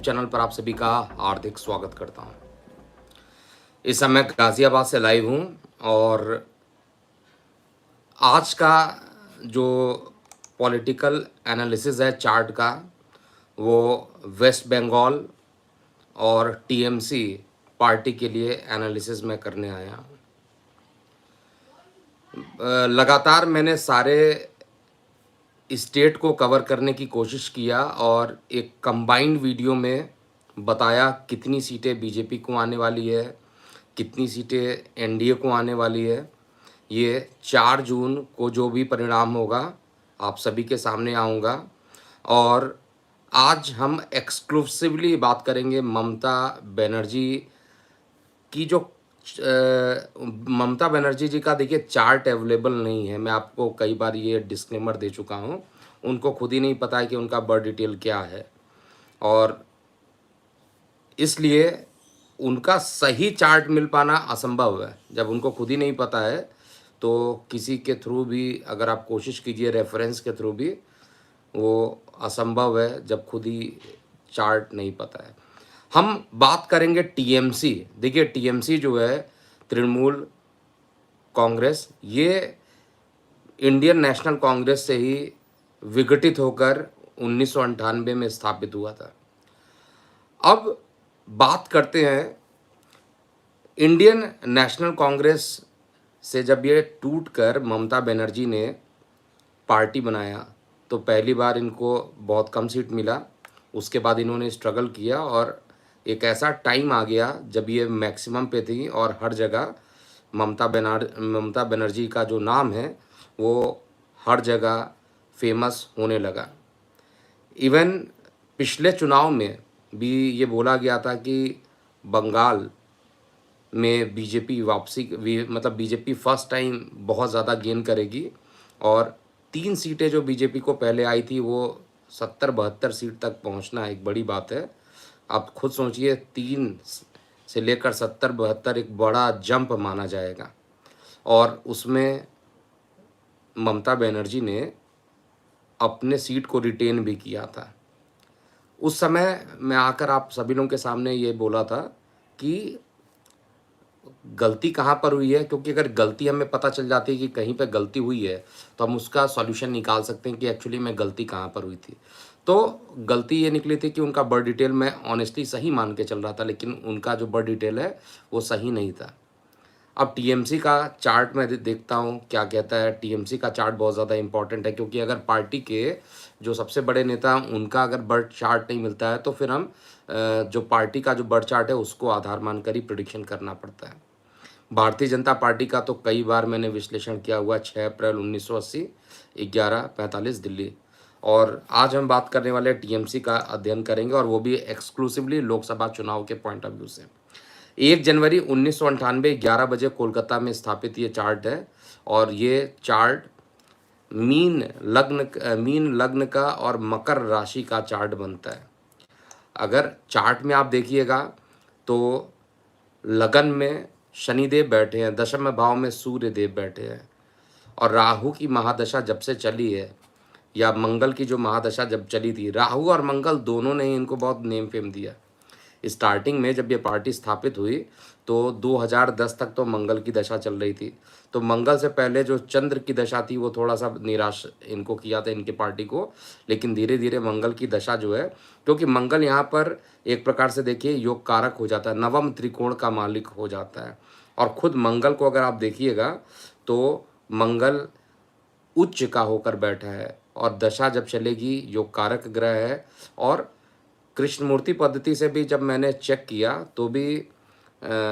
Channel पर आप सभी का हार्दिक स्वागत करता हूं। इस समय गाज़ियाबाद से लाइव हूं और आज का जो पॉलिटिकल एनालिसिस है चार्ट का, वो वेस्ट बंगाल और टीएमसी पार्टी के लिए एनालिसिस मैं करने आया हूं। लगातार मैंने सारे स्टेट को कवर करने की कोशिश किया और एक कंबाइंड वीडियो में बताया कितनी सीटें बीजेपी को आने वाली है, कितनी सीटें एनडीए को आने वाली है। ये 4 जून को जो भी परिणाम होगा आप सभी के सामने आऊँगा और आज हम एक्सक्लूसिवली बात करेंगे ममता बनर्जी की जो ममता बनर्जी जी का देखिए चार्ट अवेलेबल नहीं है। मैं आपको कई बार ये डिस्क्लेमर दे चुका हूँ। उनको खुद ही नहीं पता है कि उनका बर्थ डिटेल क्या है और इसलिए उनका सही चार्ट मिल पाना असंभव है। जब उनको खुद ही नहीं पता है तो किसी के थ्रू भी अगर आप कोशिश कीजिए रेफरेंस के थ्रू भी, वो असंभव है जब खुद ही चार्ट नहीं पता है। हम बात करेंगे टीएमसी। देखिए टीएमसी जो है तृणमूल कांग्रेस, ये इंडियन नेशनल कांग्रेस से ही विघटित होकर 1998 में स्थापित हुआ था। अब बात करते हैं इंडियन नेशनल कांग्रेस से जब ये टूटकर ममता बनर्जी ने पार्टी बनाया तो पहली बार इनको बहुत कम सीट मिला। उसके बाद इन्होंने स्ट्रगल किया और एक ऐसा टाइम आ गया जब ये मैक्सिमम पे थी और हर जगह ममता बनर्जी का जो नाम है वो हर जगह फेमस होने लगा। इवन पिछले चुनाव में भी ये बोला गया था कि बंगाल में बीजेपी मतलब बीजेपी फर्स्ट टाइम बहुत ज़्यादा गेन करेगी और 3 सीटें जो बीजेपी को पहले आई थी वो 70-72 सीट तक पहुंचना एक बड़ी बात है। आप खुद सोचिए 3 से लेकर 70-72 एक बड़ा जंप माना जाएगा और उसमें ममता बनर्जी ने अपने सीट को रिटेन भी किया था। उस समय मैं आकर आप सभी लोगों के सामने ये बोला था कि गलती कहाँ पर हुई है, क्योंकि अगर गलती हमें पता चल जाती है कि कहीं पे गलती हुई है तो हम उसका सॉल्यूशन निकाल सकते हैं कि एक्चुअली में गलती कहाँ पर हुई थी। तो गलती ये निकली थी कि उनका बर्थ डिटेल मैं ऑनेस्टली सही मान के चल रहा था, लेकिन उनका जो बर्थ डिटेल है वो सही नहीं था। अब टीएमसी का चार्ट मैं देखता हूँ क्या कहता है। टीएमसी का चार्ट बहुत ज़्यादा इंपॉर्टेंट है क्योंकि अगर पार्टी के जो सबसे बड़े नेता उनका अगर बर्थ चार्ट नहीं मिलता है तो फिर हम जो पार्टी का जो बर्थ चार्ट है उसको आधार मानकर ही प्रिडिक्शन करना पड़ता है। भारतीय जनता पार्टी का तो कई बार मैंने विश्लेषण किया हुआ, 6 अप्रैल 1980, 11:45 दिल्ली। और आज हम बात करने वाले टीएमसी का अध्ययन करेंगे और वो भी एक्सक्लूसिवली लोकसभा चुनाव के पॉइंट ऑफ व्यू से। 1 जनवरी 1998 11 बजे कोलकाता में स्थापित ये चार्ट है और ये चार्ट मीन लग्न का और मकर राशि का चार्ट बनता है। अगर चार्ट में आप देखिएगा तो लगन में शनिदेव बैठे हैं, दशम भाव में सूर्य देव बैठे हैं और राहु की महादशा जब से चली है या मंगल की जो महादशा जब चली थी, राहु और मंगल दोनों ने इनको बहुत नेम फेम दिया। स्टार्टिंग में जब ये पार्टी स्थापित हुई तो 2010 तक तो मंगल की दशा चल रही थी, तो मंगल से पहले जो चंद्र की दशा थी वो थोड़ा सा निराश इनको किया था इनके पार्टी को, लेकिन धीरे धीरे मंगल की दशा जो है, क्योंकि मंगल यहाँ पर एक प्रकार से देखिए योग कारक हो जाता है, नवम त्रिकोण का मालिक हो जाता है और खुद मंगल को अगर आप देखिएगा तो मंगल उच्च का होकर बैठा है और दशा जब चलेगी योग कारक ग्रह है। और कृष्णमूर्ति पद्धति से भी जब मैंने चेक किया तो भी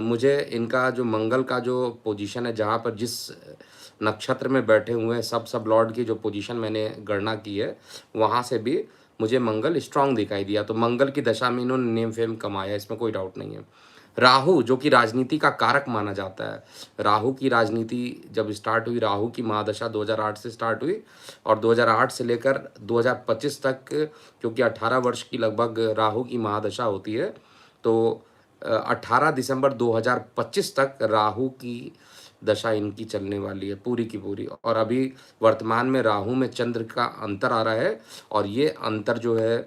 मुझे इनका जो मंगल का जो पोजीशन है, जहाँ पर जिस नक्षत्र में बैठे हुए हैं सब लॉर्ड की जो पोजीशन मैंने गणना की है, वहाँ से भी मुझे मंगल स्ट्रांग दिखाई दिया। तो मंगल की दशा में इन्होंने नेम फेम कमाया, इसमें कोई डाउट नहीं है। राहु जो कि राजनीति का कारक माना जाता है, राहु की राजनीति जब स्टार्ट हुई, राहु की महादशा 2008 से स्टार्ट हुई और 2008 से लेकर 2025 तक, क्योंकि 18 वर्ष की लगभग राहु की महादशा होती है, तो 18 दिसंबर 2025 तक राहु की दशा इनकी चलने वाली है पूरी की पूरी। और अभी वर्तमान में राहु में चंद्र का अंतर आ रहा है और ये अंतर जो है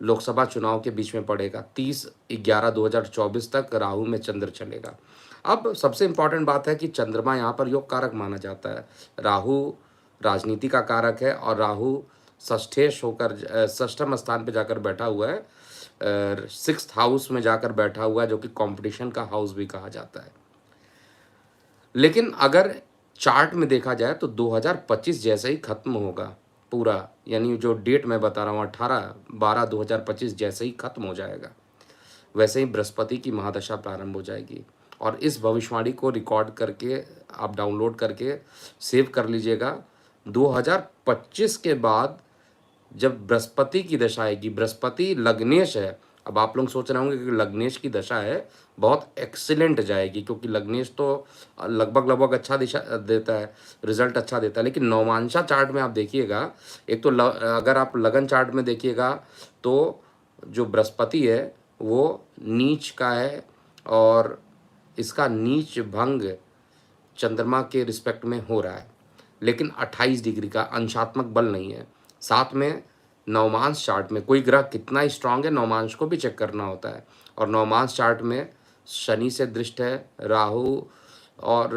लोकसभा चुनाव के बीच में पड़ेगा। 30/11/2024 तक राहु में चंद्र चलेगा। अब सबसे इम्पोर्टेंट बात है कि चंद्रमा यहाँ पर योग कारक माना जाता है। राहु राजनीति का कारक है और राहु षष्ठेश होकर षष्ठम स्थान पे जाकर बैठा हुआ है, 6th हाउस में जाकर बैठा हुआ है, जो कि कंपटीशन का हाउस भी कहा जाता है। लेकिन अगर चार्ट में देखा जाए तो 2025 जैसे ही खत्म होगा पूरा, यानी जो डेट मैं बता रहा हूँ 18/12/2025 जैसे ही खत्म हो जाएगा, वैसे ही बृहस्पति की महादशा प्रारंभ हो जाएगी। और इस भविष्यवाणी को रिकॉर्ड करके आप डाउनलोड करके सेव कर लीजिएगा। 2025 के बाद जब बृहस्पति की दशा आएगी, बृहस्पति लग्नेश है। अब आप लोग सोच रहे होंगे कि लग्नेश की दशा है, बहुत एक्सीलेंट जाएगी, क्योंकि लग्नेश तो लगभग अच्छा दिशा देता है, रिजल्ट अच्छा देता है। लेकिन नवमांशा चार्ट में आप देखिएगा, एक तो अगर आप लगन चार्ट में देखिएगा तो जो बृहस्पति है वो नीच का है, और इसका नीच भंग चंद्रमा के रिस्पेक्ट में हो रहा है, लेकिन 28 डिग्री का अंशात्मक बल नहीं है। साथ में नवमांश चार्ट में कोई ग्रह कितना स्ट्रांग है, नवमांश को भी चेक करना होता है। और नवमांश चार्ट में शनि से दृष्ट है, राहु और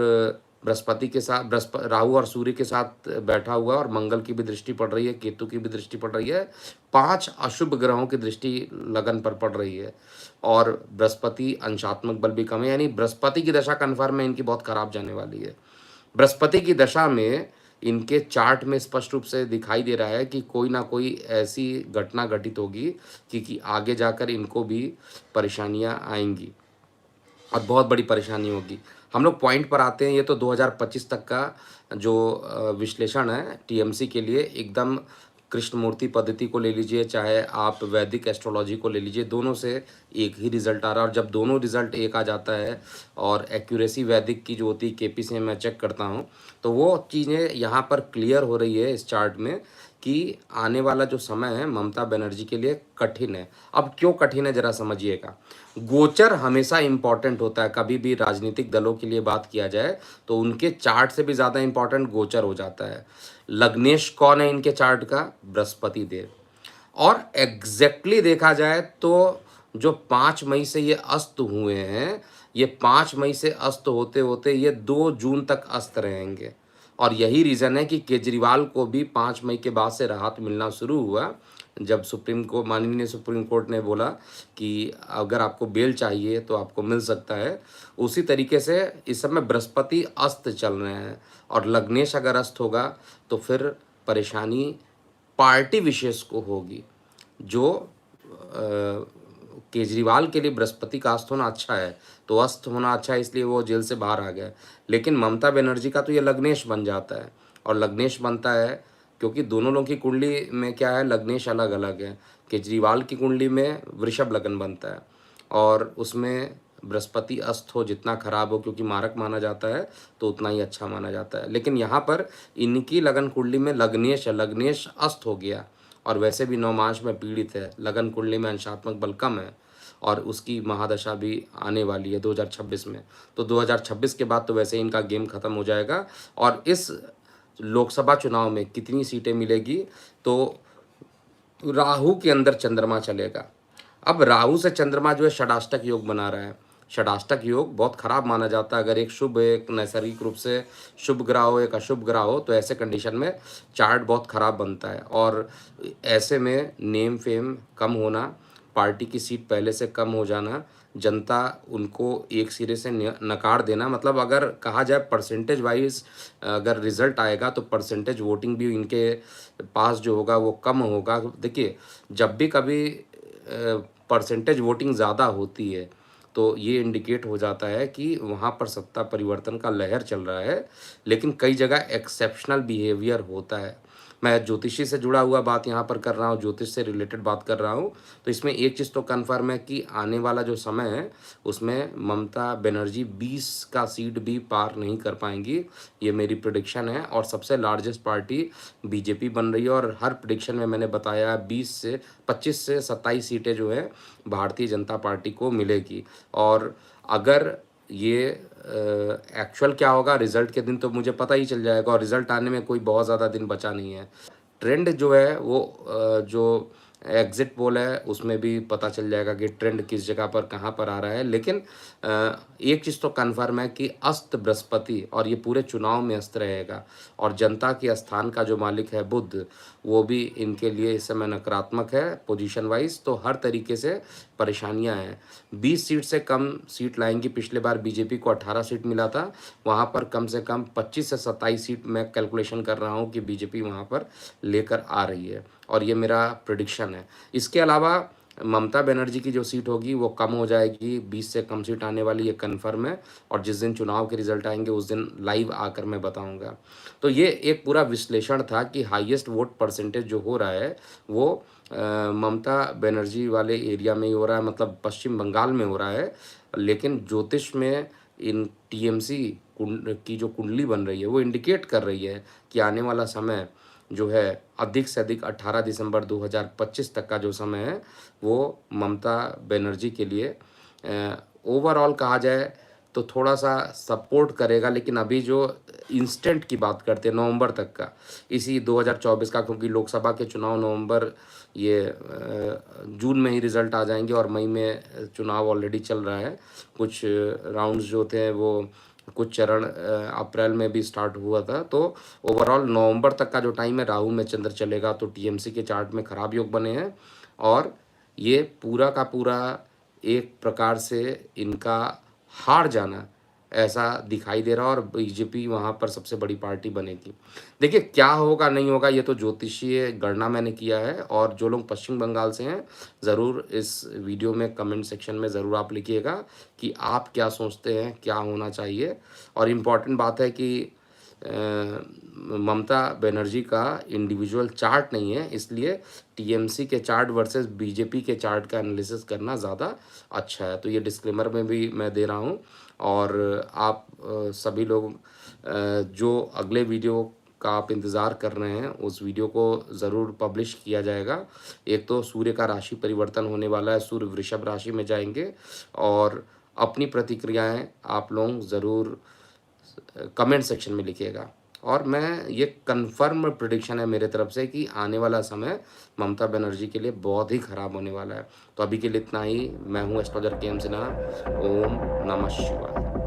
बृहस्पति के साथ, राहु और सूर्य के साथ बैठा हुआ, और मंगल की भी दृष्टि पड़ रही है, केतु की भी दृष्टि पड़ रही है। 5 अशुभ ग्रहों की दृष्टि लगन पर पड़ रही है, और बृहस्पति अंशात्मक बल भी कम है, यानी बृहस्पति की दशा कन्फर्म है इनकी बहुत खराब जाने वाली है। बृहस्पति की दशा में इनके चार्ट में स्पष्ट रूप से दिखाई दे रहा है कि कोई ना कोई ऐसी घटना घटित होगी कि आगे जाकर इनको भी परेशानियां आएंगी, और बहुत बड़ी परेशानी होगी। हम लोग पॉइंट पर आते हैं। ये तो 2025 तक का जो विश्लेषण है टीएमसी के लिए, एकदम कृष्णमूर्ति पद्धति को ले लीजिए, चाहे आप वैदिक एस्ट्रोलॉजी को ले लीजिए, दोनों से एक ही रिजल्ट आ रहा है। और जब दोनों रिजल्ट एक आ जाता है, और एक्यूरेसी वैदिक की जो होती है केपी से मैं चेक करता हूँ, तो वो चीज़ें यहाँ पर क्लियर हो रही है इस चार्ट में कि आने वाला जो समय है ममता बनर्जी के लिए कठिन है। अब क्यों कठिन है जरा समझिएगा। गोचर हमेशा इम्पॉर्टेंट होता है, कभी भी राजनीतिक दलों के लिए बात किया जाए तो उनके चार्ट से भी ज़्यादा इम्पॉर्टेंट गोचर हो जाता है। लग्नेश कौन है इनके चार्ट का? बृहस्पति देव। और एग्जैक्टली देखा जाए तो जो 5 मई से ये अस्त हुए हैं, ये 5 मई से अस्त होते होते ये 2 जून तक अस्त रहेंगे। और यही रीज़न है कि केजरीवाल को भी 5 मई के बाद से राहत मिलना शुरू हुआ, जब माननीय सुप्रीम कोर्ट ने बोला कि अगर आपको बेल चाहिए तो आपको मिल सकता है। उसी तरीके से इस समय बृहस्पति अस्त चल रहे हैं, और लग्नेश अगर अस्त होगा तो फिर परेशानी पार्टी विशेष को होगी। जो केजरीवाल के लिए बृहस्पति का अस्त होना अच्छा है, तो अस्त होना अच्छा है, इसलिए वो जेल से बाहर आ गए। लेकिन ममता बनर्जी का तो ये लग्नेश बन जाता है, और लग्नेश बनता है क्योंकि दोनों लोगों की कुंडली में क्या है, लग्नेश अलग अलग है। केजरीवाल की कुंडली में वृषभ लगन बनता है, और उसमें बृहस्पति अस्त हो जितना खराब हो, क्योंकि मारक माना जाता है, तो उतना ही अच्छा माना जाता है। लेकिन यहाँ पर इनकी लगन कुंडली में लग्नेश है, लग्नेश अस्त हो गया, और वैसे भी नवमांश में पीड़ित है, लगन कुंडली में अंशात्मक बल कम है, और उसकी महादशा भी आने वाली है 2026 में। तो 2026 के बाद तो वैसे ही इनका गेम खत्म हो जाएगा। और इस लोकसभा चुनाव में कितनी सीटें मिलेगी, तो राहु के अंदर चंद्रमा चलेगा। अब राहु से चंद्रमा जो है षडाष्टक योग बना रहा है। षडाष्टक योग बहुत खराब माना जाता है। अगर एक शुभ, एक नैसर्गिक रूप से शुभ ग्रह हो, एक अशुभ ग्रह हो, तो ऐसे कंडीशन में चार्ट बहुत खराब बनता है, और ऐसे में नेम फेम कम होना, पार्टी की सीट पहले से कम हो जाना, जनता उनको एक सिरे से नकार देना। मतलब अगर कहा जाए परसेंटेज वाइज अगर रिजल्ट आएगा तो परसेंटेज वोटिंग भी इनके पास जो होगा वो कम होगा। देखिए, जब भी कभी परसेंटेज वोटिंग ज़्यादा होती है तो ये इंडिकेट हो जाता है कि वहाँ पर सत्ता परिवर्तन का लहर चल रहा है। लेकिन कई जगह एक्सेप्शनल बिहेवियर होता है। मैं ज्योतिषी से जुड़ा हुआ बात यहाँ पर कर रहा हूँ, ज्योतिष से रिलेटेड बात कर रहा हूँ, तो इसमें एक चीज़ तो कन्फर्म है कि आने वाला जो समय है उसमें ममता बनर्जी 20 का सीट भी पार नहीं कर पाएंगी, ये मेरी प्रिडिक्शन है। और सबसे लार्जेस्ट पार्टी बीजेपी बन रही है, और हर प्रिडिक्शन में मैंने बताया 25 से 27 सीटें जो है भारतीय जनता पार्टी को मिलेगी। और अगर ये एक्चुअल क्या होगा रिजल्ट के दिन तो मुझे पता ही चल जाएगा, और रिजल्ट आने में कोई बहुत ज़्यादा दिन बचा नहीं है। ट्रेंड जो है वो जो एग्जिट पोल है उसमें भी पता चल जाएगा कि ट्रेंड किस जगह पर कहाँ पर आ रहा है। लेकिन एक चीज़ तो कन्फर्म है कि अस्त बृहस्पति और ये पूरे चुनाव में अस्त रहेगा, और जनता के स्थान का जो मालिक है बुध, वो भी इनके लिए इस समय नकारात्मक है पोजीशन वाइज। तो हर तरीके से परेशानियां हैं। 20 सीट से कम सीट लाएंगी। पिछले बार बीजेपी को 18 सीट मिला था, वहाँ पर कम से कम 25 से 27 सीट मैं कैलकुलेशन कर रहा हूँ कि बीजेपी वहाँ पर लेकर आ रही है, और ये मेरा प्रिडिक्शन है। इसके अलावा ममता बनर्जी की जो सीट होगी वो कम हो जाएगी, 20 से कम सीट आने वाली, ये कन्फर्म है। और जिस दिन चुनाव के रिजल्ट आएंगे उस दिन लाइव आकर मैं बताऊंगा। तो ये एक पूरा विश्लेषण था कि हाईएस्ट वोट परसेंटेज जो हो रहा है वो ममता बनर्जी वाले एरिया में ही हो रहा है, मतलब पश्चिम बंगाल में हो रहा है। लेकिन ज्योतिष में इन टीएमसी की जो कुंडली बन रही है वो इंडिकेट कर रही है कि आने वाला समय जो है अधिक से अधिक 18 दिसंबर 2025 तक का जो समय है वो ममता बनर्जी के लिए ओवरऑल कहा जाए तो थोड़ा सा सपोर्ट करेगा। लेकिन अभी जो इंस्टेंट की बात करते हैं नवंबर तक का, इसी 2024 का, क्योंकि लोकसभा के चुनाव नवंबर ये जून में ही रिजल्ट आ जाएंगे, और मई में चुनाव ऑलरेडी चल रहा है। कुछ राउंड्स जो थे वो कुछ चरण अप्रैल में भी स्टार्ट हुआ था। तो ओवरऑल नवंबर तक का जो टाइम है राहु में चंद्र चलेगा, तो टीएमसी के चार्ट में खराब योग बने हैं, और ये पूरा का पूरा एक प्रकार से इनका हार जाना ऐसा दिखाई दे रहा है, और बीजेपी वहाँ पर सबसे बड़ी पार्टी बनेगी। देखिए क्या होगा नहीं होगा ये तो ज्योतिषीय गणना मैंने किया है, और जो लोग पश्चिम बंगाल से हैं ज़रूर इस वीडियो में कमेंट सेक्शन में ज़रूर आप लिखिएगा कि आप क्या सोचते हैं क्या होना चाहिए। और इम्पॉर्टेंट बात है कि ममता बनर्जी का इंडिविजुअल चार्ट नहीं है, इसलिए टीएमसी के चार्ट वर्सेस बीजेपी के चार्ट का एनालिसिस करना ज़्यादा अच्छा है। तो ये डिस्क्लेमर में भी मैं दे रहा हूँ। और आप सभी लोग जो अगले वीडियो का आप इंतज़ार कर रहे हैं उस वीडियो को ज़रूर पब्लिश किया जाएगा। एक तो सूर्य का राशि परिवर्तन होने वाला है, सूर्य वृषभ राशि में जाएंगे, और अपनी प्रतिक्रियाएं आप लोग ज़रूर कमेंट सेक्शन में लिखिएगा। और मैं ये कंफर्म प्रिडिक्शन है मेरे तरफ से कि आने वाला समय ममता बनर्जी के लिए बहुत ही ख़राब होने वाला है। तो अभी के लिए इतना ही। मैं हूँ एस्ट्रोलॉजर के एम सिन्हा। ओम नमः शिवाय।